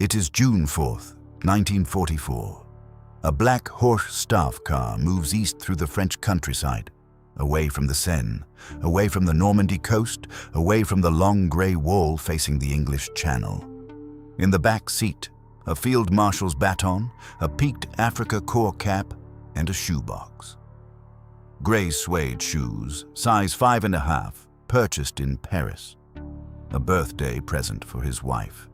It is June 4th, 1944. A black horse staff car moves east through the French countryside, away from the Seine, away from the Normandy coast, away from the long grey wall facing the English Channel. In the back seat, a field marshal's baton, a peaked Africa Corps cap, and a shoebox. Grey suede shoes, size 5.5, purchased in Paris. A birthday present for his wife.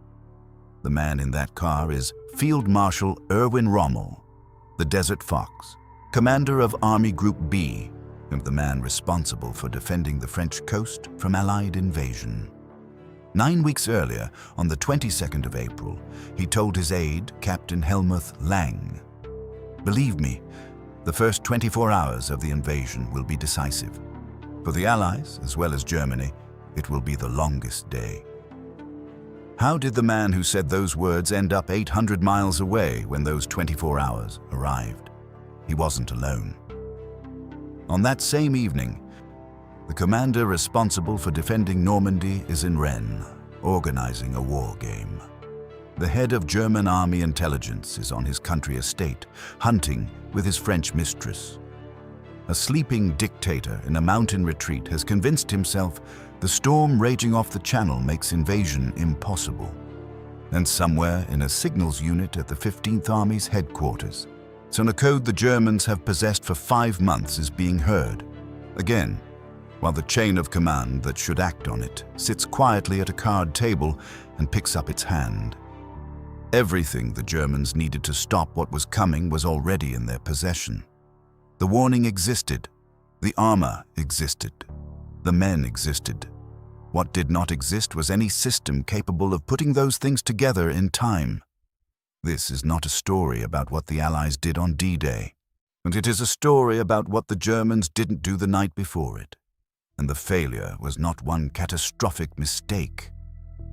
The man in that car is Field Marshal Erwin Rommel, the Desert Fox, commander of Army Group B, and the man responsible for defending the French coast from Allied invasion. 9 weeks earlier, on the 22nd of April, he told his aide, Captain Helmuth Lang, "Believe me, the first 24 hours of the invasion will be decisive. For the Allies, as well as Germany, it will be the longest day." How did the man who said those words end up 800 miles away when those 24 hours arrived? He wasn't alone. On that same evening, the commander responsible for defending Normandy is in Rennes, organizing a war game. The head of German army intelligence is on his country estate, hunting with his French mistress. A sleeping dictator in a mountain retreat has convinced himself the storm raging off the Channel makes invasion impossible. And somewhere in a signals unit at the 15th Army's headquarters, on a code the Germans have possessed for 5 months is being heard. Again, while the chain of command that should act on it sits quietly at a card table and picks up its hand. Everything the Germans needed to stop what was coming was already in their possession. The warning existed, the armor existed, the men existed. What did not exist was any system capable of putting those things together in time. This is not a story about what the Allies did on D-Day, and it is a story about what the Germans didn't do the night before it. And the failure was not one catastrophic mistake.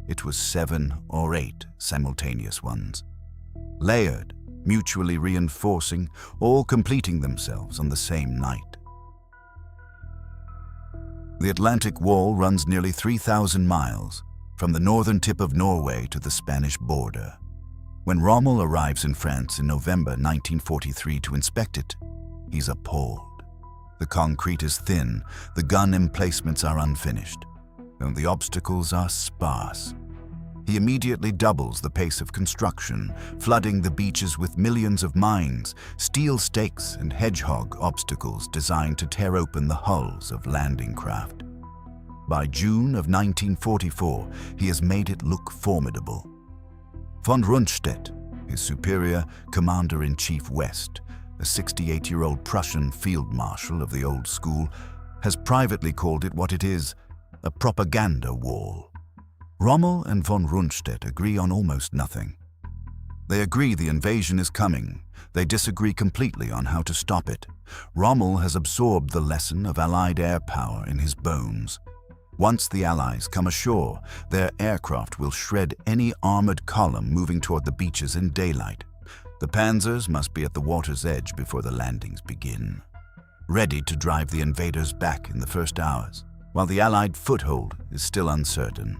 It was 7 or 8 simultaneous ones. Layered, mutually reinforcing, all completing themselves on the same night. The Atlantic Wall runs nearly 3,000 miles, from the northern tip of Norway to the Spanish border. When Rommel arrives in France in November 1943 to inspect it, he's appalled. The concrete is thin, the gun emplacements are unfinished, and the obstacles are sparse. He immediately doubles the pace of construction, flooding the beaches with millions of mines, steel stakes, and hedgehog obstacles designed to tear open the hulls of landing craft. By June of 1944, he has made it look formidable. Von Rundstedt, his superior Commander-in-Chief West, a 68-year-old Prussian field marshal of the old school, has privately called it what it is, a propaganda wall. Rommel and von Rundstedt agree on almost nothing. They agree the invasion is coming. They disagree completely on how to stop it. Rommel has absorbed the lesson of Allied air power in his bones. Once the Allies come ashore, their aircraft will shred any armored column moving toward the beaches in daylight. The panzers must be at the water's edge before the landings begin, ready to drive the invaders back in the first hours, while the Allied foothold is still uncertain.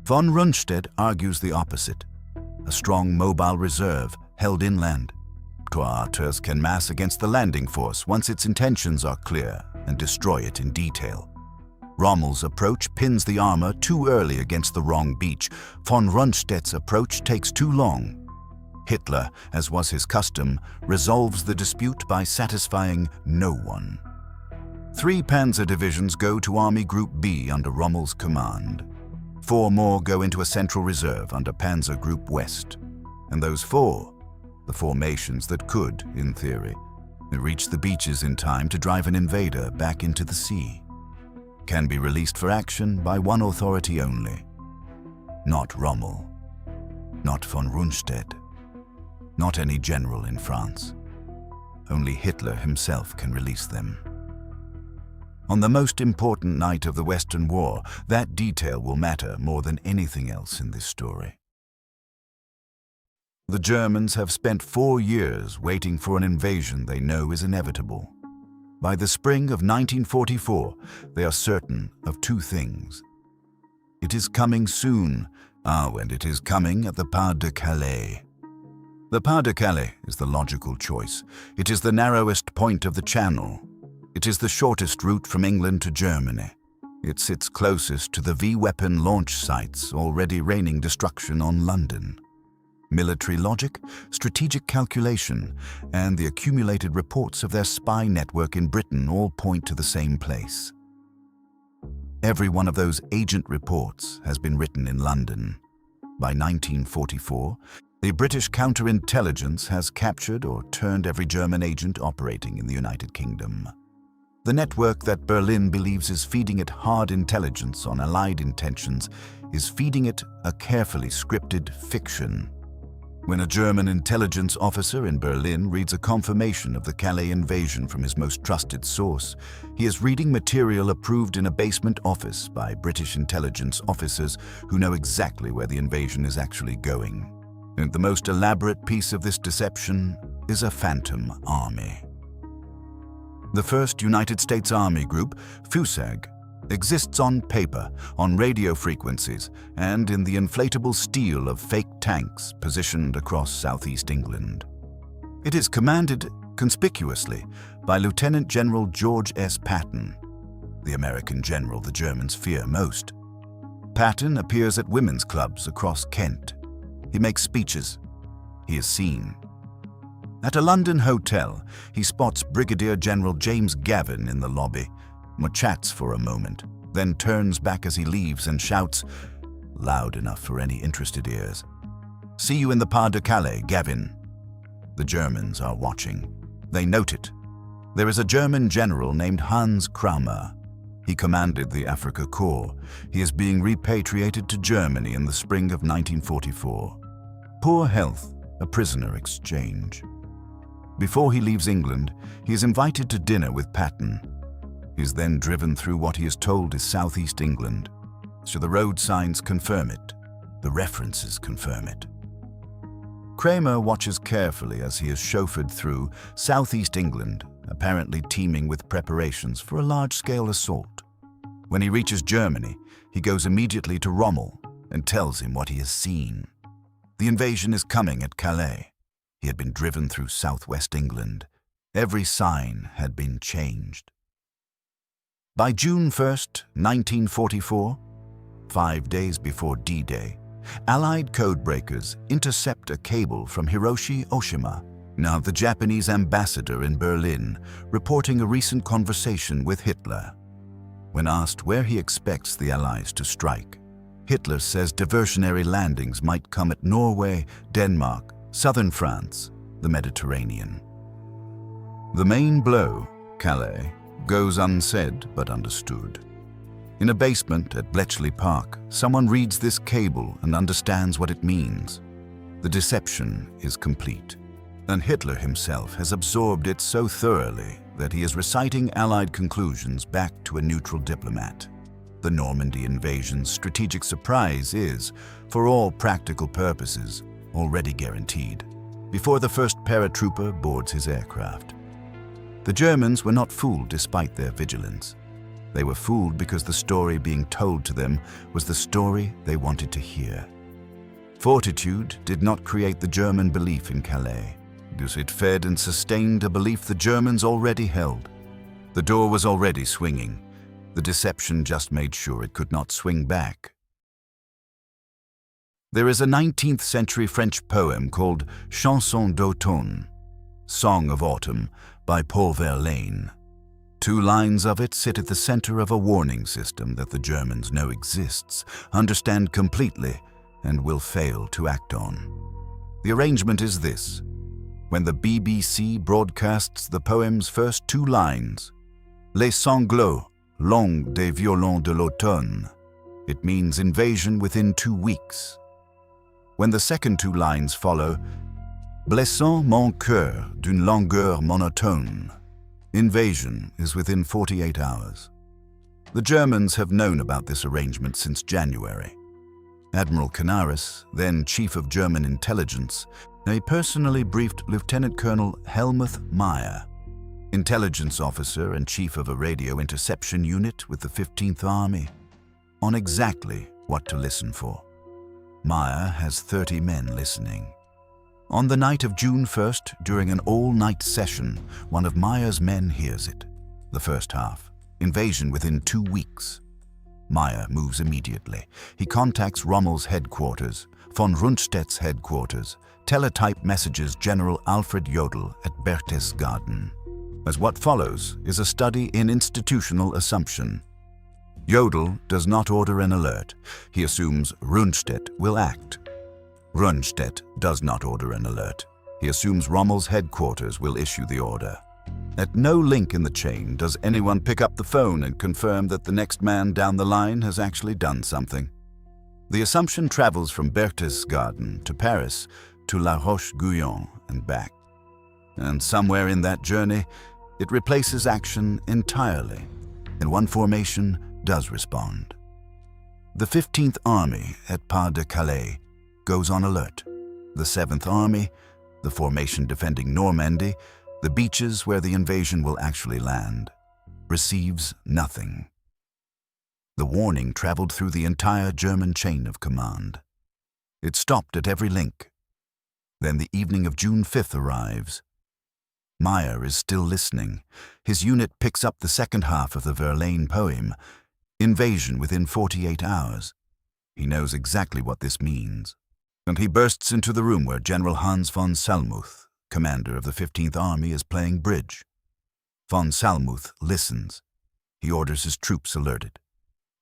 Von Rundstedt argues the opposite. A strong mobile reserve held inland. Trois artilleurs can mass against the landing force once its intentions are clear and destroy it in detail. Rommel's approach pins the armor too early against the wrong beach. Von Rundstedt's approach takes too long. Hitler, as was his custom, resolves the dispute by satisfying no one. 3 panzer divisions go to Army Group B under Rommel's command. 4 more go into a central reserve under Panzer Group West. And those 4, the formations that could, in theory, reach the beaches in time to drive an invader back into the sea, can be released for action by one authority only. Not Rommel, not von Rundstedt, not any general in France. Only Hitler himself can release them. On the most important night of the Western War, that detail will matter more than anything else in this story. The Germans have spent 4 years waiting for an invasion they know is inevitable. By the spring of 1944, they are certain of 2 things. It is coming soon, And it is coming at the Pas de Calais. The Pas de Calais is the logical choice. It is the narrowest point of the Channel. It is the shortest route from England to Germany. It sits closest to the V-weapon launch sites already raining destruction on London. Military logic, strategic calculation, and the accumulated reports of their spy network in Britain all point to the same place. Every one of those agent reports has been written in London. By 1944, the British counterintelligence has captured or turned every German agent operating in the United Kingdom. The network that Berlin believes is feeding it hard intelligence on Allied intentions is feeding it a carefully scripted fiction. When a German intelligence officer in Berlin reads a confirmation of the Calais invasion from his most trusted source, he is reading material approved in a basement office by British intelligence officers who know exactly where the invasion is actually going. And the most elaborate piece of this deception is a phantom army. The 1st United States Army Group, FUSAG, exists on paper, on radio frequencies, and in the inflatable steel of fake tanks positioned across southeast England. It is commanded conspicuously by Lieutenant General George S. Patton, the American general the Germans fear most. Patton appears at women's clubs across Kent. He makes speeches. He is seen. At a London hotel, he spots Brigadier General James Gavin in the lobby, chats for a moment, then turns back as he leaves and shouts, loud enough for any interested ears, "See you in the Pas de Calais, Gavin." The Germans are watching. They note it. There is a German general named Hans Kramer. He commanded the Africa Corps. He is being repatriated to Germany in the spring of 1944. Poor health, a prisoner exchange. Before he leaves England, he is invited to dinner with Patton. He is then driven through what he is told is southeast England. So the road signs confirm it. The references confirm it. Kramer watches carefully as he is chauffeured through southeast England, apparently teeming with preparations for a large-scale assault. When he reaches Germany, he goes immediately to Rommel and tells him what he has seen. The invasion is coming at Calais. He had been driven through southwest England. Every sign had been changed. By June 1st, 1944, 5 days before D-Day, Allied codebreakers intercept a cable from Hiroshi Oshima, now the Japanese ambassador in Berlin, reporting a recent conversation with Hitler. When asked where he expects the Allies to strike, Hitler says diversionary landings might come at Norway, Denmark, southern France, the Mediterranean. The main blow, Calais, goes unsaid but understood. In a basement at Bletchley Park, someone reads this cable and understands what it means. The deception is complete, and Hitler himself has absorbed it so thoroughly that he is reciting Allied conclusions back to a neutral diplomat. The Normandy invasion's strategic surprise is, for all practical purposes, already guaranteed, before the first paratrooper boards his aircraft. The Germans were not fooled despite their vigilance. They were fooled because the story being told to them was the story they wanted to hear. Fortitude did not create the German belief in Calais, because it fed and sustained a belief the Germans already held. The door was already swinging. The deception just made sure it could not swing back. There is a 19th century French poem called Chanson d'automne, Song of Autumn, by Paul Verlaine. 2 lines of it sit at the center of a warning system that the Germans know exists, understand completely, and will fail to act on. The arrangement is this. When the BBC broadcasts the poem's first 2 lines, Les sanglots longs des violons de l'automne, it means invasion within 2 weeks. When the second 2 lines follow, Blessant mon cœur d'une langueur monotone, invasion is within 48 hours. The Germans have known about this arrangement since January. Admiral Canaris, then Chief of German Intelligence, personally briefed Lieutenant Colonel Helmuth Meyer, intelligence officer and chief of a radio interception unit with the 15th Army, on exactly what to listen for. Meyer has 30 men listening. On the night of June 1st, during an all-night session, one of Meyer's men hears it. The first half. Invasion within 2 weeks. Meyer moves immediately. He contacts Rommel's headquarters, von Rundstedt's headquarters, teletype messages General Alfred Jodl at Berchtesgaden. As what follows is a study in institutional assumption. Jodl does not order an alert. He assumes Rundstedt will act. Rundstedt does not order an alert. He assumes Rommel's headquarters will issue the order. At no link in the chain does anyone pick up the phone and confirm that the next man down the line has actually done something. The assumption travels from Berchtesgaden to Paris to La Roche-Guyon and back. And somewhere in that journey, it replaces action entirely, and one formation does respond. The 15th Army at Pas-de-Calais goes on alert. The 7th Army, the formation defending Normandy, the beaches where the invasion will actually land, receives nothing. The warning traveled through the entire German chain of command. It stopped at every link. Then the evening of June 5th arrives. Meyer is still listening. His unit picks up the second half of the Verlaine poem, Invasion within 48 hours. He knows exactly what this means. And he bursts into the room where General Hans von Salmuth, commander of the 15th Army, is playing bridge. Von Salmuth listens. He orders his troops alerted.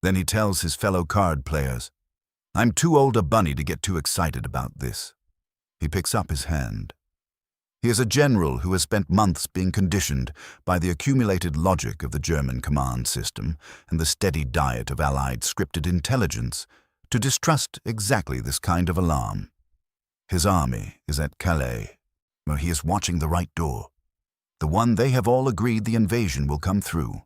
Then he tells his fellow card players, "I'm too old a bunny to get too excited about this." He picks up his hand. He is a general who has spent months being conditioned by the accumulated logic of the German command system and the steady diet of Allied scripted intelligence to distrust exactly this kind of alarm. His army is at Calais, where he is watching the right door, the one they have all agreed the invasion will come through.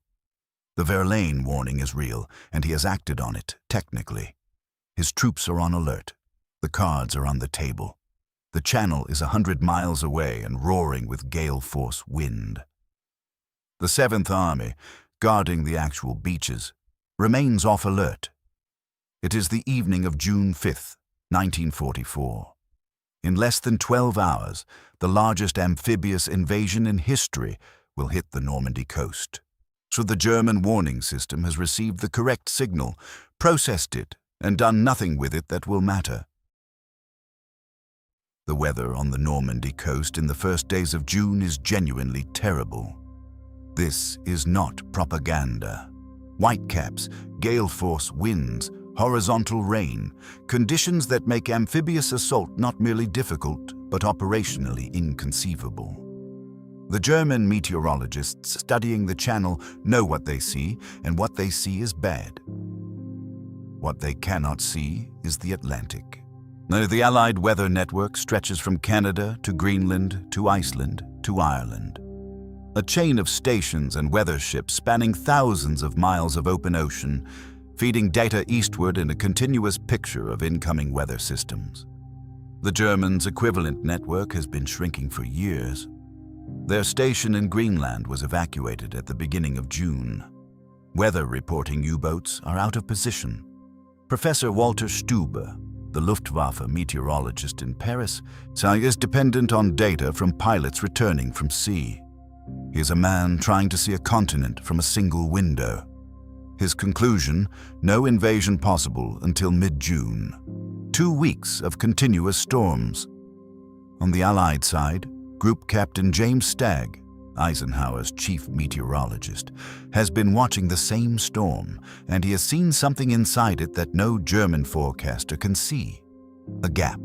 The Verlaine warning is real, and he has acted on it, technically. His troops are on alert. The cards are on the table. The channel is 100 miles away and roaring with gale-force wind. The 7th Army, guarding the actual beaches, remains off alert. It is the evening of June 5th, 1944. In less than 12 hours, the largest amphibious invasion in history will hit the Normandy coast. So the German warning system has received the correct signal, processed it, and done nothing with it that will matter. The weather on the Normandy coast in the first days of June is genuinely terrible. This is not propaganda. Whitecaps, gale-force winds, horizontal rain, conditions that make amphibious assault not merely difficult, but operationally inconceivable. The German meteorologists studying the channel know what they see, and what they see is bad. What they cannot see is the Atlantic. The Allied weather network stretches from Canada to Greenland to Iceland to Ireland. A chain of stations and weather ships spanning thousands of miles of open ocean, feeding data eastward in a continuous picture of incoming weather systems. The Germans' equivalent network has been shrinking for years. Their station in Greenland was evacuated at the beginning of June. Weather reporting U-boats are out of position. Professor Walter Stube, the Luftwaffe meteorologist in Paris, is dependent on data from pilots returning from sea. He is a man trying to see a continent from a single window. His conclusion, no invasion possible until mid-June. 2 weeks of continuous storms. On the Allied side, Group Captain James Stagg, Eisenhower's chief meteorologist, has been watching the same storm, and he has seen something inside it that no German forecaster can see. A gap.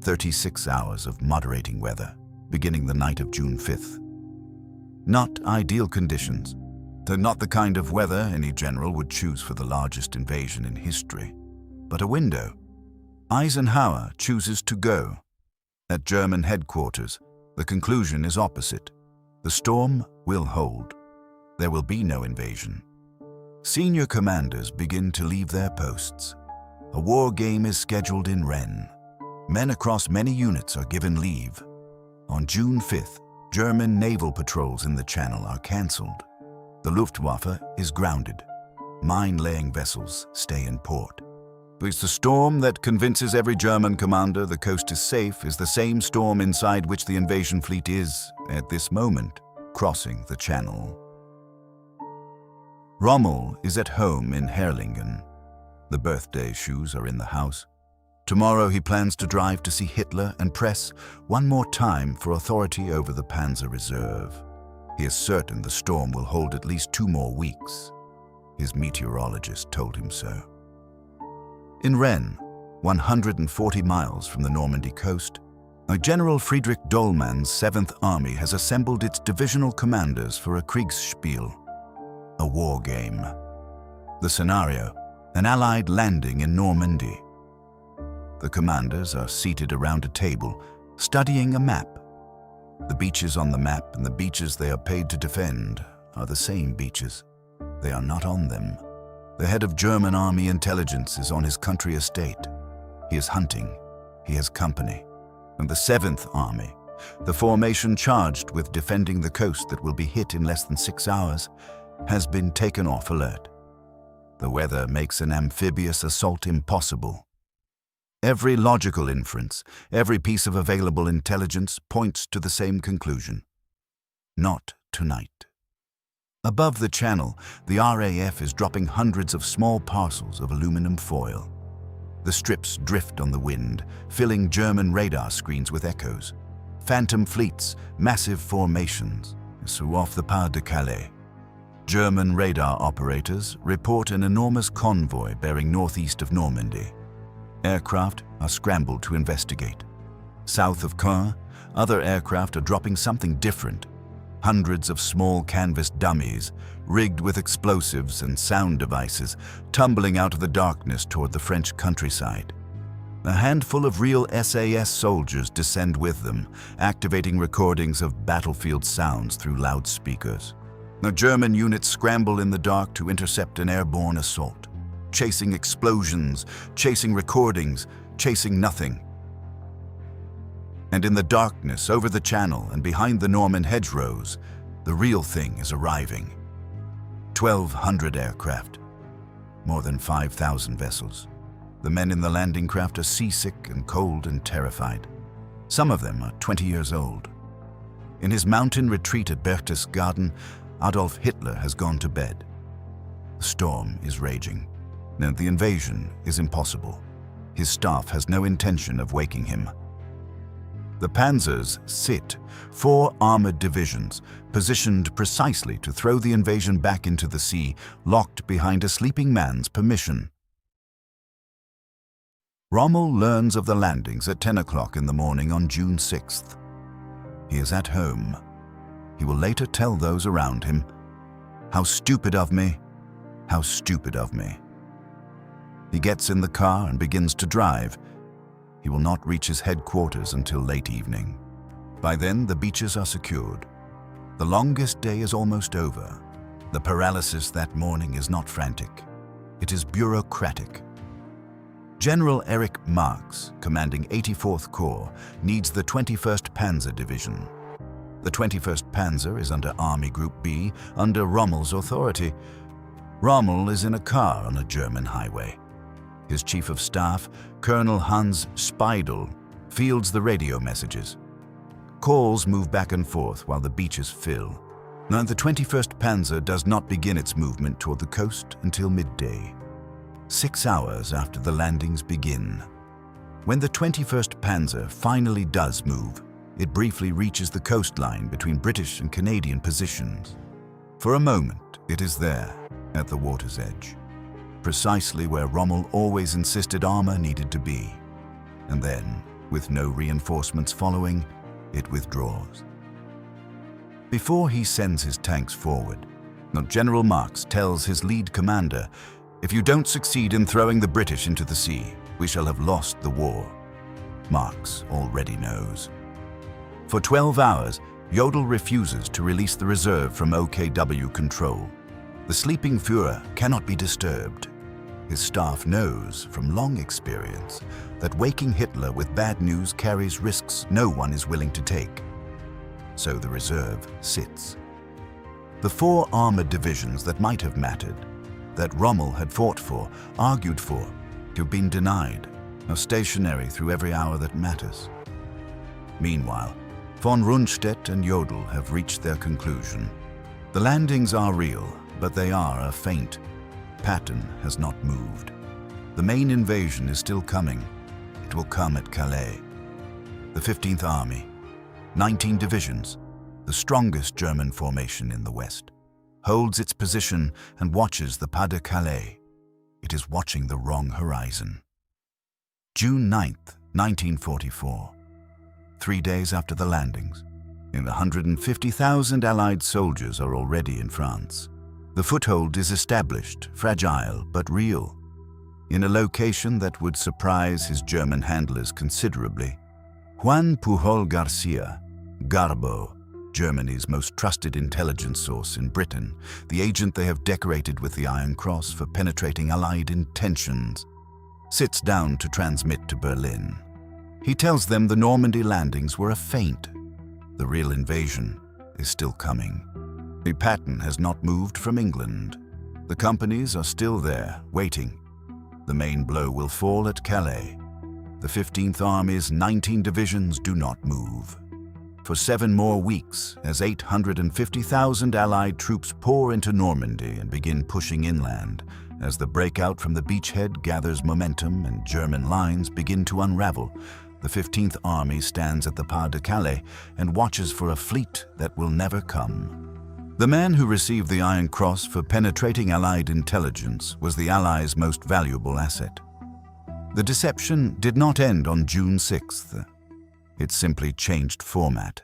36 hours of moderating weather, beginning the night of June 5th. Not ideal conditions. They're not the kind of weather any general would choose for the largest invasion in history. But a window. Eisenhower chooses to go. At German headquarters, the conclusion is opposite. The storm will hold. There will be no invasion. Senior commanders begin to leave their posts. A war game is scheduled in Rennes. Men across many units are given leave. On June 5th, German naval patrols in the Channel are cancelled. The Luftwaffe is grounded. Mine-laying vessels stay in port. Because the storm that convinces every German commander the coast is safe is the same storm inside which the invasion fleet is, at this moment, crossing the Channel. Rommel is at home in Herlingen. The birthday shoes are in the house. Tomorrow he plans to drive to see Hitler and press one more time for authority over the Panzer Reserve. He is certain the storm will hold at least 2 more weeks. His meteorologist told him so. In Rennes, 140 miles from the Normandy coast, General Friedrich Dollmann's 7th Army has assembled its divisional commanders for a Kriegsspiel, a war game. The scenario, an Allied landing in Normandy. The commanders are seated around a table, studying a map. The beaches on the map and the beaches they are paid to defend are the same beaches. They are not on them. The head of German army intelligence is on his country estate. He is hunting. He has company. And the 7th Army, the formation charged with defending the coast that will be hit in less than 6 hours, has been taken off alert. The weather makes an amphibious assault impossible. Every logical inference, every piece of available intelligence points to the same conclusion. Not tonight. Above the Channel, the RAF is dropping hundreds of small parcels of aluminum foil. The strips drift on the wind, filling German radar screens with echoes. Phantom fleets, massive formations, so off the Pas de Calais. German radar operators report an enormous convoy bearing northeast of Normandy. Aircraft are scrambled to investigate. South of Caen, other aircraft are dropping something different. Hundreds of small canvas dummies, rigged with explosives and sound devices, tumbling out of the darkness toward the French countryside. A handful of real SAS soldiers descend with them, activating recordings of battlefield sounds through loudspeakers. The German units scramble in the dark to intercept an airborne assault, chasing explosions, chasing recordings, chasing nothing. And in the darkness over the Channel and behind the Norman hedgerows, the real thing is arriving. 1,200 aircraft, more than 5,000 vessels. The men in the landing craft are seasick and cold and terrified. Some of them are 20 years old. In his mountain retreat at Berchtesgaden, Adolf Hitler has gone to bed. The storm is raging, and the invasion is impossible. His staff has no intention of waking him. The panzers sit, 4 armored divisions, positioned precisely to throw the invasion back into the sea, locked behind a sleeping man's permission. Rommel learns of the landings at 10 o'clock in the morning on June 6th. He is at home. He will later tell those around him, "How stupid of me, how stupid of me." He gets in the car and begins to drive. He will not reach his headquarters until late evening. By then, the beaches are secured. The longest day is almost over. The paralysis that morning is not frantic. It is bureaucratic. General Erich Marx, commanding 84th Corps, needs the 21st Panzer Division. The 21st Panzer is under Army Group B, under Rommel's authority. Rommel is in a car on a German highway. His chief of staff, Colonel Hans Speidel, fields the radio messages. Calls move back and forth while the beaches fill. Now, the 21st Panzer does not begin its movement toward the coast until midday, 6 hours after the landings begin. When the 21st Panzer finally does move, it briefly reaches the coastline between British and Canadian positions. For a moment, it is there, at the water's edge, precisely where Rommel always insisted armor needed to be. And then, with no reinforcements following, it withdraws. Before he sends his tanks forward, General Marx tells his lead commander, "If you don't succeed in throwing the British into the sea, we shall have lost the war." Marx already knows. For 12 hours, Jodl refuses to release the reserve from OKW control. The sleeping Führer cannot be disturbed. His staff knows from long experience that waking Hitler with bad news carries risks no one is willing to take. So the reserve sits. The 4 armored divisions that might have mattered, that Rommel had fought for, argued for, You've been denied, are stationary through every hour that matters. Meanwhile, von Rundstedt and Jodl have reached their conclusion. The landings are real, but they are a feint. Patton has not moved. The main invasion is still coming. It will come at Calais. The 15th Army, 19 divisions, the strongest German formation in the West, holds its position and watches the Pas de Calais. It is watching the wrong horizon. June 9th, 1944. 3 days after the landings, 150,000 Allied soldiers are already in France. The foothold is established, fragile but real, in a location that would surprise his German handlers considerably. Juan Pujol Garcia, Garbo, Germany's most trusted intelligence source in Britain, the agent they have decorated with the Iron Cross for penetrating Allied intentions, sits down to transmit to Berlin. He tells them the Normandy landings were a feint. The real invasion is still coming. Patton has not moved from England. The companies are still there, waiting. The main blow will fall at Calais. The 15th Army's 19 divisions do not move. For 7 more weeks, as 850,000 Allied troops pour into Normandy and begin pushing inland, as the breakout from the beachhead gathers momentum and German lines begin to unravel, the 15th Army stands at the Pas de Calais and watches for a fleet that will never come. The man who received the Iron Cross for penetrating Allied intelligence was the Allies' most valuable asset. The deception did not end on June 6th. It simply changed format.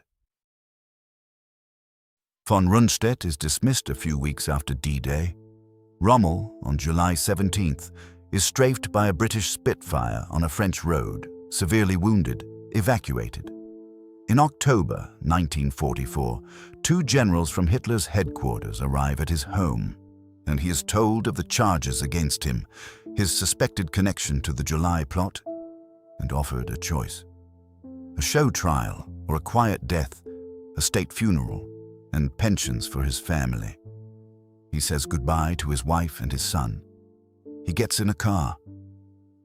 Von Rundstedt is dismissed a few weeks after D-Day. Rommel, on July 17th, is strafed by a British Spitfire on a French road, severely wounded, evacuated. In October 1944, 2 generals from Hitler's headquarters arrive at his home, and he is told of the charges against him, his suspected connection to the July plot, and offered a choice. A show trial or a quiet death, a state funeral, and pensions for his family. He says goodbye to his wife and his son. He gets in a car.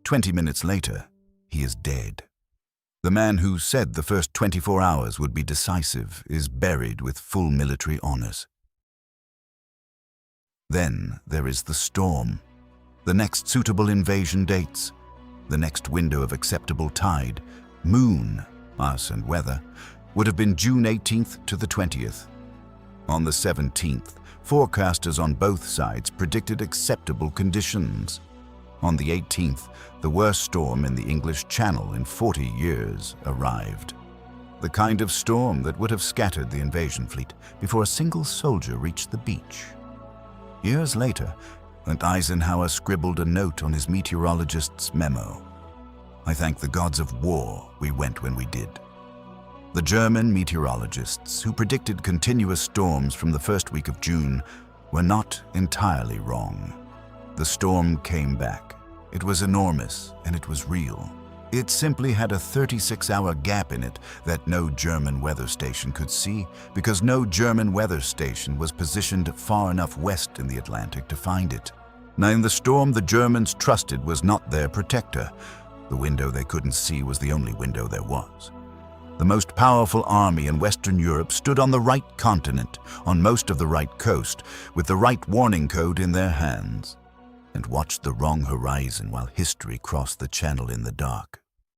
20 minutes later, he is dead. The man who said the first 24 hours would be decisive is buried with full military honors. Then there is the storm. The next suitable invasion dates, the next window of acceptable tide, moon, us and weather, would have been June 18th to the 20th. On the 17th, forecasters on both sides predicted acceptable conditions. On the 18th, the worst storm in the English Channel in 40 years arrived. The kind of storm that would have scattered the invasion fleet before a single soldier reached the beach. Years later, Eisenhower scribbled a note on his meteorologist's memo. "I thank the gods of war we went when we did." The German meteorologists, who predicted continuous storms from the first week of June, were not entirely wrong. The storm came back. It was enormous, and it was real. It simply had a 36-hour gap in it that no German weather station could see, because no German weather station was positioned far enough west in the Atlantic to find it. Now, in the storm, the Germans trusted was not their protector. The window they couldn't see was the only window there was. The most powerful army in Western Europe stood on the right continent, on most of the right coast, with the right warning code in their hands, and watched the wrong horizon while history crossed the channel in the dark.